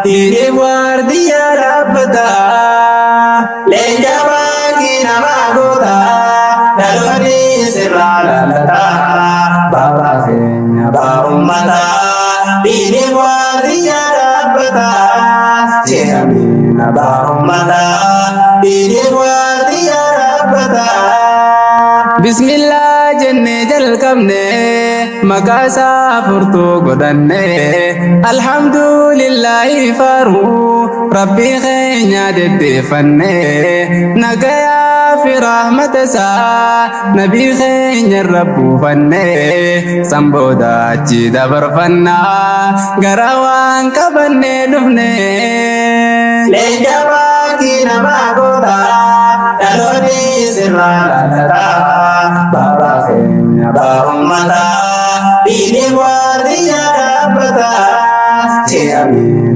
Dini guardia rabbata Lenja bagi nama gota Daloni sirlalata Baba kenya ba ummata Dini guardia rabbata Jehami ba ummata Dini guardia rabbata Bismillah jenne jalqabne maqasa furtu godanne alhamdulillahi faru rabbi khenya deddefanne nagaya fi rahmatasa nabi khenya rabbu fanne samboda achi dabarfanna garawan qabanne dufne lejaba kina magota daloni sirlalata Baba kenya ba ummata Dini